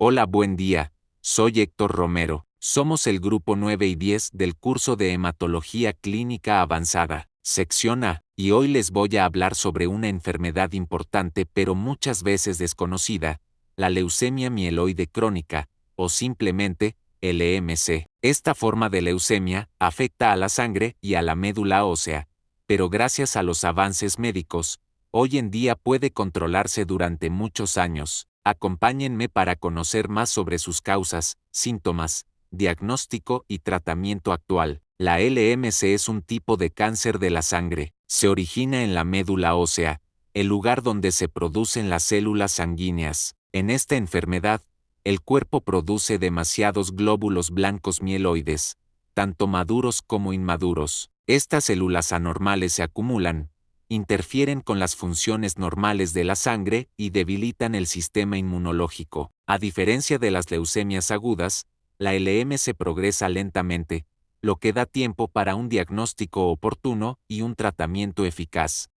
Hola, buen día. Soy Héctor Romero. Somos el grupo 9 y 10 del curso de Hematología Clínica Avanzada, sección A, y hoy les voy a hablar sobre una enfermedad importante pero muchas veces desconocida, la leucemia mieloide crónica, o simplemente, LMC. Esta forma de leucemia afecta a la sangre y a la médula ósea, pero gracias a los avances médicos, hoy en día puede controlarse durante muchos años. Acompáñenme para conocer más sobre sus causas, síntomas, diagnóstico y tratamiento actual. La LMC es un tipo de cáncer de la sangre. Se origina en la médula ósea, el lugar donde se producen las células sanguíneas. En esta enfermedad, el cuerpo produce demasiados glóbulos blancos mieloides, tanto maduros como inmaduros. Estas células anormales se acumulan, interfieren con las funciones normales de la sangre y debilitan el sistema inmunológico. A diferencia de las leucemias agudas, la LM se progresa lentamente, lo que da tiempo para un diagnóstico oportuno y un tratamiento eficaz.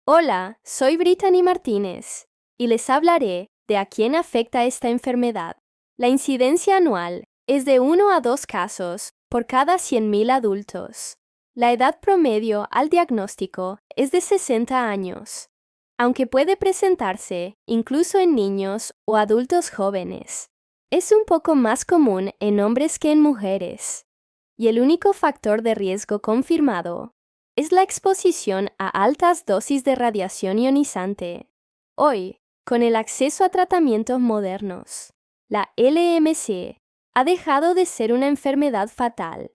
Hola, soy Brittany Martínez y les hablaré de a quién afecta esta enfermedad. La incidencia anual es de 1 a 2 casos por cada 100.000 adultos. La edad promedio al diagnóstico es de 60 años, aunque puede presentarse incluso en niños o adultos jóvenes. Es un poco más común en hombres que en mujeres, y el único factor de riesgo confirmado es la exposición a altas dosis de radiación ionizante. Hoy, con el acceso a tratamientos modernos, la LMC ha dejado de ser una enfermedad fatal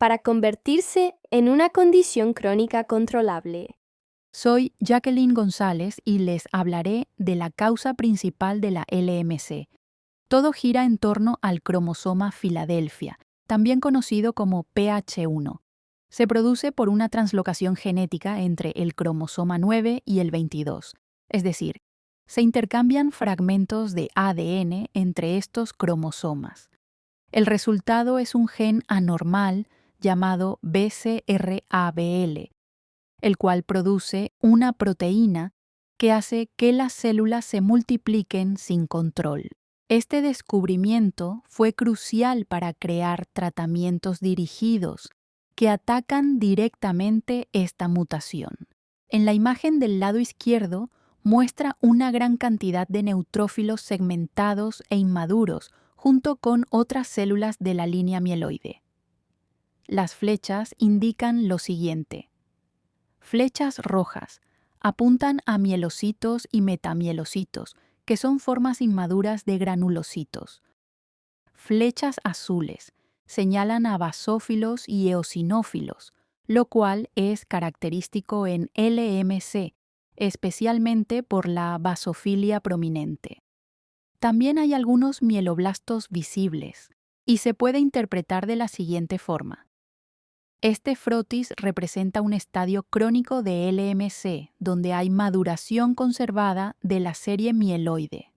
para convertirse en una condición crónica controlable. Soy Jacqueline González y les hablaré de la causa principal de la LMC. Todo gira en torno al cromosoma Filadelfia, también conocido como PH1. Se produce por una translocación genética entre el cromosoma 9 y el 22, es decir, se intercambian fragmentos de ADN entre estos cromosomas. El resultado es un gen anormal llamado BCR-ABL, el cual produce una proteína que hace que las células se multipliquen sin control. Este descubrimiento fue crucial para crear tratamientos dirigidos que atacan directamente esta mutación. En la imagen del lado izquierdo muestra una gran cantidad de neutrófilos segmentados e inmaduros junto con otras células de la línea mieloide. Las flechas indican lo siguiente. Flechas rojas apuntan a mielocitos y metamielocitos, que son formas inmaduras de granulocitos. Flechas azules señalan a basófilos y eosinófilos, lo cual es característico en LMC, especialmente por la basofilia prominente. También hay algunos mieloblastos visibles, y se puede interpretar de la siguiente forma. Este frotis representa un estadio crónico de LMC, donde hay maduración conservada de la serie mieloide.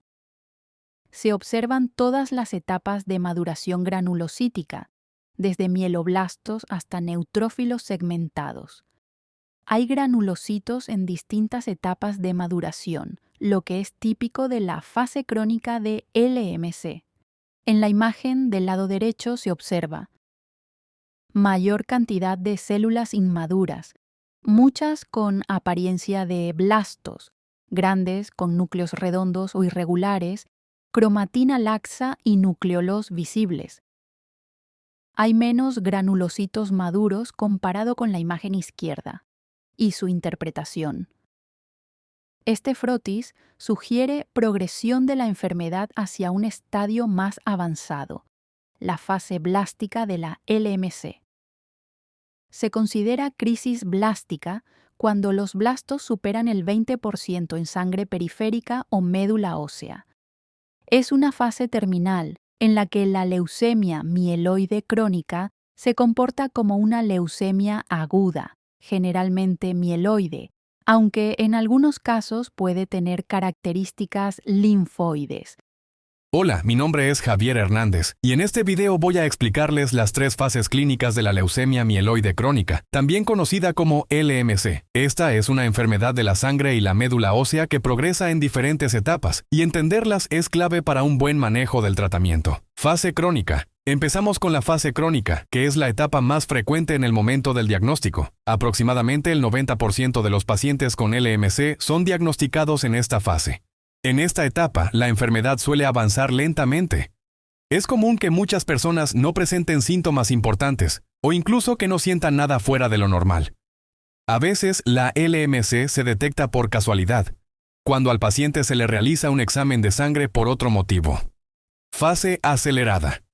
Se observan todas las etapas de maduración granulocítica, desde mieloblastos hasta neutrófilos segmentados. Hay granulocitos en distintas etapas de maduración, lo que es típico de la fase crónica de LMC. En la imagen del lado derecho se observa mayor cantidad de células inmaduras, muchas con apariencia de blastos, grandes con núcleos redondos o irregulares, cromatina laxa y nucleolos visibles. Hay menos granulocitos maduros comparado con la imagen izquierda. Y su interpretación. Este frotis sugiere progresión de la enfermedad hacia un estadio más avanzado, la fase blástica de la LMC. Se considera crisis blástica cuando los blastos superan el 20% en sangre periférica o médula ósea. Es una fase terminal en la que la leucemia mieloide crónica se comporta como una leucemia aguda, generalmente mieloide, aunque en algunos casos puede tener características linfoides. Hola, mi nombre es Javier Hernández, y en este video voy a explicarles las 3 fases clínicas de la leucemia mieloide crónica, también conocida como LMC. Esta es una enfermedad de la sangre y la médula ósea que progresa en diferentes etapas, y entenderlas es clave para un buen manejo del tratamiento. Fase crónica. Empezamos con la fase crónica, que es la etapa más frecuente en el momento del diagnóstico. Aproximadamente el 90% de los pacientes con LMC son diagnosticados en esta fase. En esta etapa, la enfermedad suele avanzar lentamente. Es común que muchas personas no presenten síntomas importantes, o incluso que no sientan nada fuera de lo normal. A veces, la LMC se detecta por casualidad, cuando al paciente se le realiza un examen de sangre por otro motivo. Fase acelerada.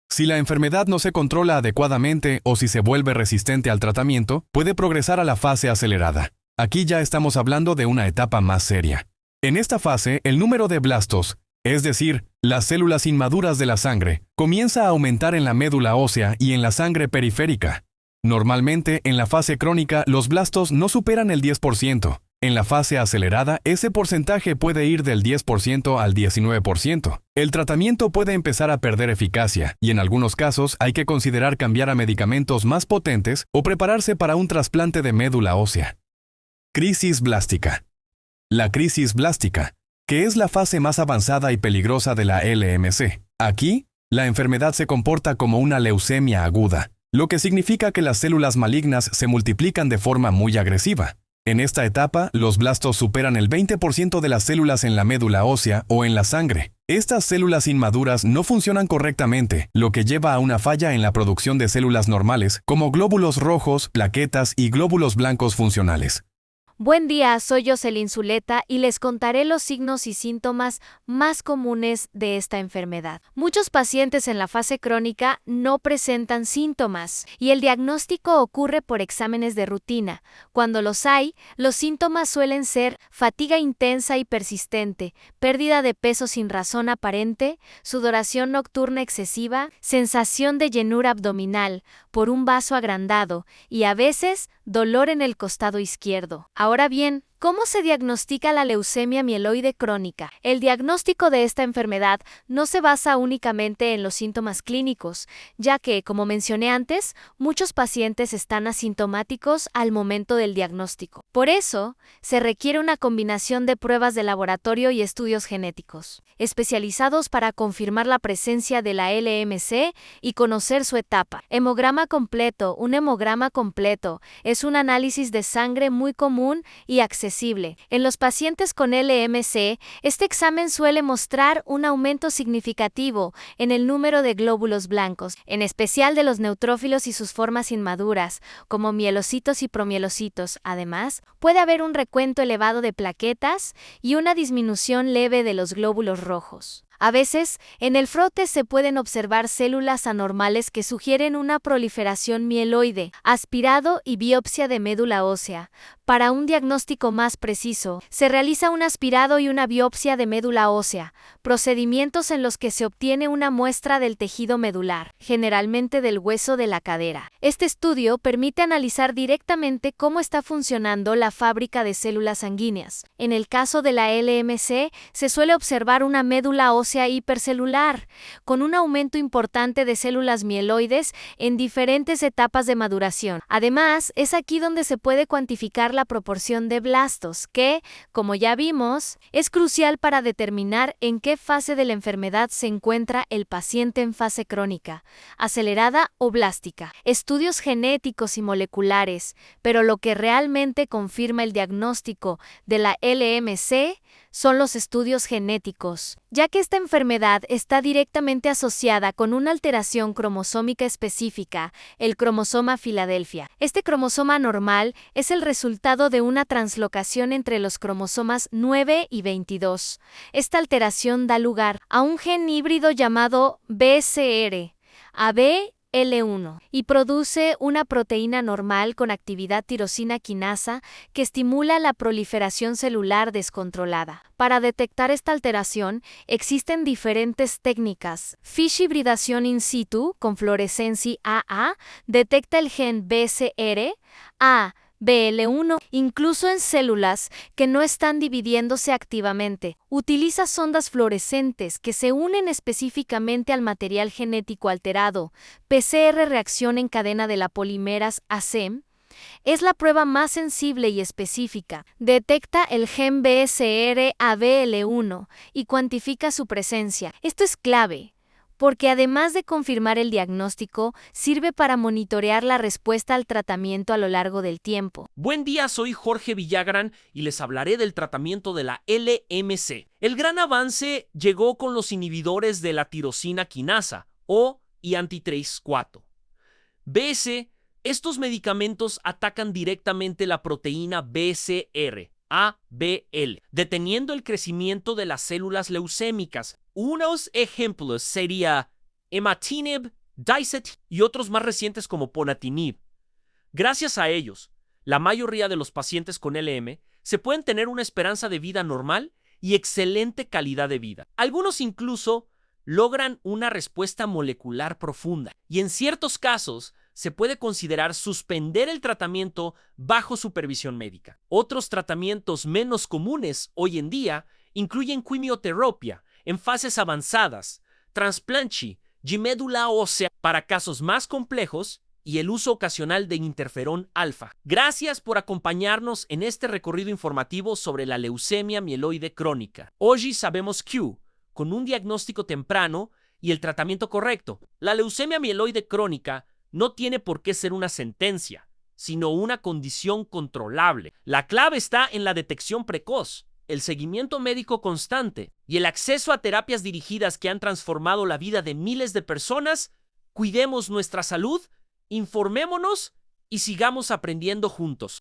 Si la enfermedad no se controla adecuadamente o si se vuelve resistente al tratamiento, puede progresar a la fase acelerada. Aquí ya estamos hablando de una etapa más seria. En esta fase, el número de blastos, es decir, las células inmaduras de la sangre, comienza a aumentar en la médula ósea y en la sangre periférica. Normalmente, en la fase crónica, los blastos no superan el 10%. En la fase acelerada, ese porcentaje puede ir del 10% al 19%. El tratamiento puede empezar a perder eficacia, y en algunos casos hay que considerar cambiar a medicamentos más potentes o prepararse para un trasplante de médula ósea. Crisis blástica. La crisis blástica, que es la fase más avanzada y peligrosa de la LMC. Aquí, la enfermedad se comporta como una leucemia aguda, lo que significa que las células malignas se multiplican de forma muy agresiva. En esta etapa, los blastos superan el 20% de las células en la médula ósea o en la sangre. Estas células inmaduras no funcionan correctamente, lo que lleva a una falla en la producción de células normales, como glóbulos rojos, plaquetas y glóbulos blancos funcionales. Buen día, soy Jocelyn Zuleta y les contaré los signos y síntomas más comunes de esta enfermedad. Muchos pacientes en la fase crónica no presentan síntomas y el diagnóstico ocurre por exámenes de rutina. Cuando los hay, los síntomas suelen ser fatiga intensa y persistente, pérdida de peso sin razón aparente, sudoración nocturna excesiva, sensación de llenura abdominal por un vaso agrandado y a veces dolor en el costado izquierdo. Ahora bien, ¿cómo se diagnostica la leucemia mieloide crónica? El diagnóstico de esta enfermedad no se basa únicamente en los síntomas clínicos, ya que, como mencioné antes, muchos pacientes están asintomáticos al momento del diagnóstico. Por eso, se requiere una combinación de pruebas de laboratorio y estudios genéticos, especializados para confirmar la presencia de la LMC y conocer su etapa. Hemograma completo. Un hemograma completo es un análisis de sangre muy común y accesible. En los pacientes con LMC, este examen suele mostrar un aumento significativo en el número de glóbulos blancos, en especial de los neutrófilos y sus formas inmaduras, como mielocitos y promielocitos. Además, puede haber un recuento elevado de plaquetas y una disminución leve de los glóbulos rojos. A veces, en el frote se pueden observar células anormales que sugieren una proliferación mieloide, aspirado y biopsia de médula ósea. Para un diagnóstico más preciso, se realiza un aspirado y una biopsia de médula ósea, procedimientos en los que se obtiene una muestra del tejido medular, generalmente del hueso de la cadera. Este estudio permite analizar directamente cómo está funcionando la fábrica de células sanguíneas. En el caso de la LMC, se suele observar una médula ósea hipercelular, con un aumento importante de células mieloides en diferentes etapas de maduración. Además, es aquí donde se puede cuantificar la proporción de blastos, que, como ya vimos, es crucial para determinar en qué fase de la enfermedad se encuentra el paciente en fase crónica, acelerada o blástica. Estudios genéticos y moleculares, pero lo que realmente confirma el diagnóstico de la LMC son los estudios genéticos, ya que esta enfermedad está directamente asociada con una alteración cromosómica específica, el cromosoma Filadelfia. Este cromosoma anormal es el resultado de una translocación entre los cromosomas 9 y 22. Esta alteración da lugar a un gen híbrido llamado BCR, L1, y produce una proteína normal con actividad tirosina quinasa que estimula la proliferación celular descontrolada. Para detectar esta alteración, existen diferentes técnicas. FISH hibridación in situ con fluorescencia AA detecta el gen BCR, BL1, incluso en células que no están dividiéndose activamente. Utiliza sondas fluorescentes que se unen específicamente al material genético alterado. PCR reacción en cadena de la polimeras AC es la prueba más sensible y específica. Detecta el gen BSR-ABL1 y cuantifica su presencia. Esto es clave, porque además de confirmar el diagnóstico, sirve para monitorear la respuesta al tratamiento a lo largo del tiempo. Buen día, soy Jorge Villagrán y les hablaré del tratamiento de la LMC. El gran avance llegó con los inhibidores de la tirosina quinasa o antitrace 4. Estos medicamentos atacan directamente la proteína BCR, ABL, deteniendo el crecimiento de las células leucémicas. Unos ejemplos serían imatinib, Dicet y otros más recientes como ponatinib. Gracias a ellos, la mayoría de los pacientes con LM se pueden tener una esperanza de vida normal y excelente calidad de vida. Algunos incluso logran una respuesta molecular profunda y en ciertos casos se puede considerar suspender el tratamiento bajo supervisión médica. Otros tratamientos menos comunes hoy en día incluyen quimioterapia en fases avanzadas, trasplante y médula ósea para casos más complejos y el uso ocasional de interferón alfa. Gracias por acompañarnos en este recorrido informativo sobre la leucemia mieloide crónica. Hoy sabemos que, con un diagnóstico temprano y el tratamiento correcto, la leucemia mieloide crónica no tiene por qué ser una sentencia, sino una condición controlable. La clave está en la detección precoz, el seguimiento médico constante y el acceso a terapias dirigidas que han transformado la vida de miles de personas. Cuidemos nuestra salud, informémonos y sigamos aprendiendo juntos.